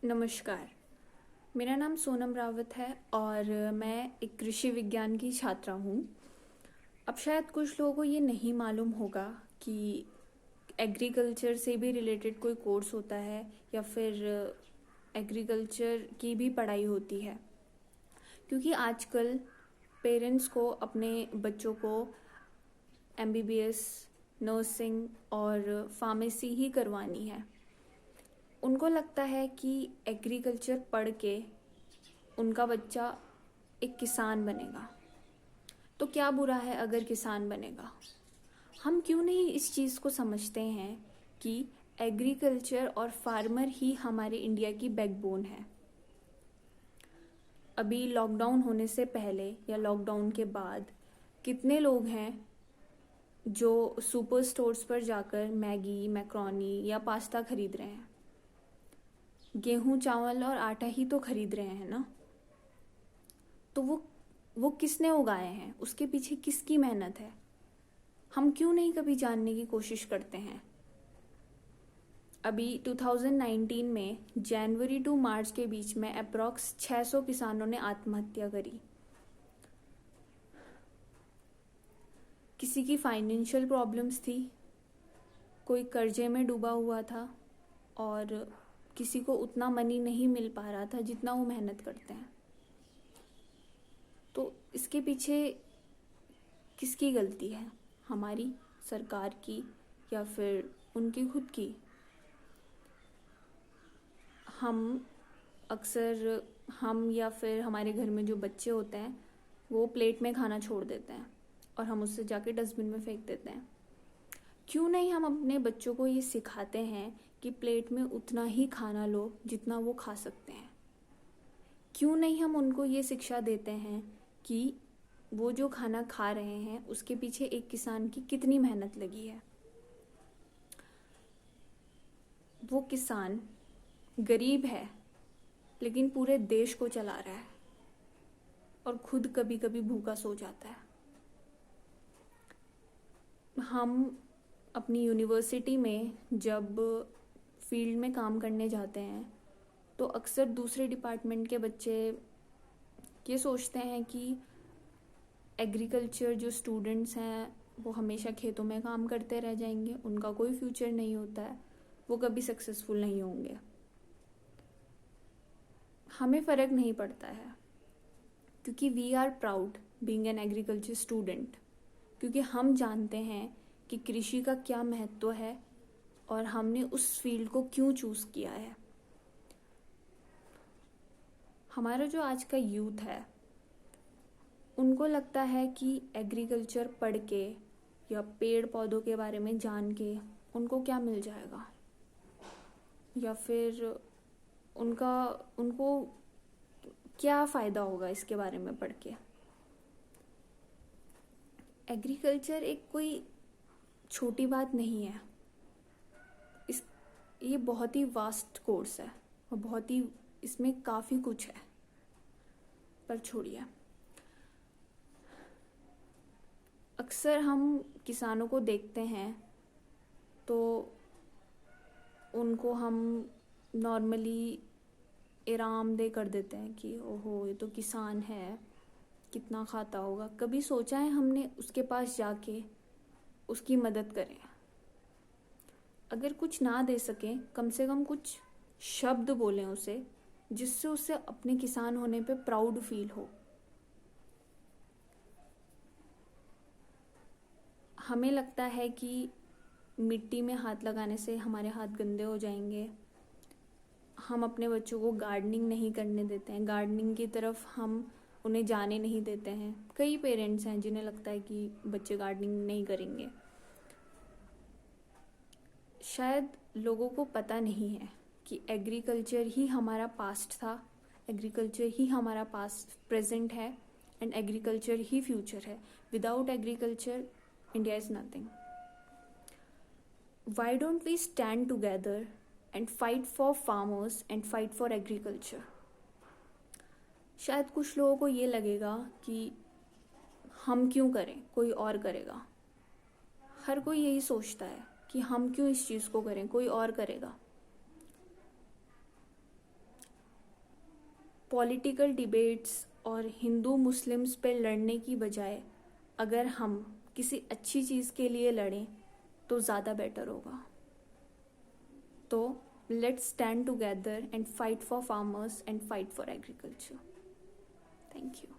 नमस्कार। मेरा नाम सोनम रावत है और मैं एक कृषि विज्ञान की छात्रा हूँ। अब शायद कुछ लोगों को ये नहीं मालूम होगा कि एग्रीकल्चर से भी रिलेटेड कोई कोर्स होता है या फिर एग्रीकल्चर की भी पढ़ाई होती है, क्योंकि आजकल पेरेंट्स को अपने बच्चों को एमबीबीएस, नर्सिंग और फार्मेसी ही करवानी है। उनको लगता है कि एग्रीकल्चर पढ़ के उनका बच्चा एक किसान बनेगा। तो क्या बुरा है अगर किसान बनेगा? हम क्यों नहीं इस चीज़ को समझते हैं कि एग्रीकल्चर और फार्मर ही हमारे इंडिया की बैकबोन है। अभी लॉकडाउन होने से पहले या लॉकडाउन के बाद कितने लोग हैं जो सुपर स्टोर्स पर जाकर मैगी, मैक्रोनी या पास्ता खरीद रहे हैं। गेहूं, चावल और आटा ही तो खरीद रहे हैं ना। तो वो किसने उगाए हैं, उसके पीछे किसकी मेहनत है, हम क्यों नहीं कभी जानने की कोशिश करते हैं। अभी 2019 में जनवरी टू मार्च के बीच में अप्रॉक्स 600 किसानों ने आत्महत्या करी। किसी की फाइनेंशियल प्रॉब्लम्स थी, कोई कर्जे में डूबा हुआ था और किसी को उतना मनी नहीं मिल पा रहा था जितना वो मेहनत करते हैं। तो इसके पीछे किसकी गलती है, हमारी, सरकार की या फिर उनकी खुद की? हम या फिर हमारे घर में जो बच्चे होते हैं वो प्लेट में खाना छोड़ देते हैं और हम उससे जाके डस्टबिन में फेंक देते हैं। क्यों नहीं हम अपने बच्चों को ये सिखाते हैं कि प्लेट में उतना ही खाना लो जितना वो खा सकते हैं? क्यों नहीं हम उनको ये शिक्षा देते हैं कि वो जो खाना खा रहे हैं उसके पीछे एक किसान की कितनी मेहनत लगी है। वो किसान गरीब है लेकिन पूरे देश को चला रहा है और खुद कभी कभी भूखा सो जाता है। हम अपनी यूनिवर्सिटी में जब फील्ड में काम करने जाते हैं तो अक्सर दूसरे डिपार्टमेंट के बच्चे ये सोचते हैं कि एग्रीकल्चर जो स्टूडेंट्स हैं वो हमेशा खेतों में काम करते रह जाएंगे, उनका कोई फ्यूचर नहीं होता है, वो कभी सक्सेसफुल नहीं होंगे। हमें फ़र्क नहीं पड़ता है क्योंकि we are proud being an agriculture student, क्योंकि हम जानते हैं कि कृषि का क्या महत्व है और हमने उस फील्ड को क्यों चूज़ किया है। हमारा जो आज का यूथ है उनको लगता है कि एग्रीकल्चर पढ़ के या पेड़ पौधों के बारे में जान के उनको क्या मिल जाएगा, या फिर उनको क्या फ़ायदा होगा इसके बारे में पढ़ के। एग्रीकल्चर एक कोई छोटी बात नहीं है, ये बहुत ही वास्ट कोर्स है और बहुत ही इसमें काफ़ी कुछ है। पर छोड़िए, अक्सर हम किसानों को देखते हैं तो उनको हम नॉर्मली आरामदेह कर देते हैं कि ओहो ये तो किसान है, कितना खाता होगा। कभी सोचा है हमने उसके पास जाके उसकी मदद करें? अगर कुछ ना दे सकें कम से कम कुछ शब्द बोलें उसे, जिससे उसे अपने किसान होने पे प्राउड फील हो। हमें लगता है कि मिट्टी में हाथ लगाने से हमारे हाथ गंदे हो जाएंगे। हम अपने बच्चों को गार्डनिंग नहीं करने देते हैं, गार्डनिंग की तरफ हम उन्हें जाने नहीं देते हैं। कई पेरेंट्स हैं जिन्हें लगता है कि बच्चे गार्डनिंग नहीं करेंगे। शायद लोगों को पता नहीं है कि एग्रीकल्चर ही हमारा पास्ट था, एग्रीकल्चर ही हमारा पास्ट प्रेजेंट है एंड एग्रीकल्चर ही फ्यूचर है। Without agriculture India is nothing. Why don't we stand together and fight for farmers and fight for agriculture? शायद कुछ लोगों को ये लगेगा कि हम क्यों करें, कोई और करेगा। हर कोई यही सोचता है कि हम क्यों इस चीज़ को करें, कोई और करेगा। पॉलिटिकल डिबेट्स और हिंदू मुस्लिम्स पे लड़ने की बजाय अगर हम किसी अच्छी चीज़ के लिए लड़ें तो ज़्यादा बेटर होगा. तो let's stand together and fight for farmers and fight for agriculture. Thank you.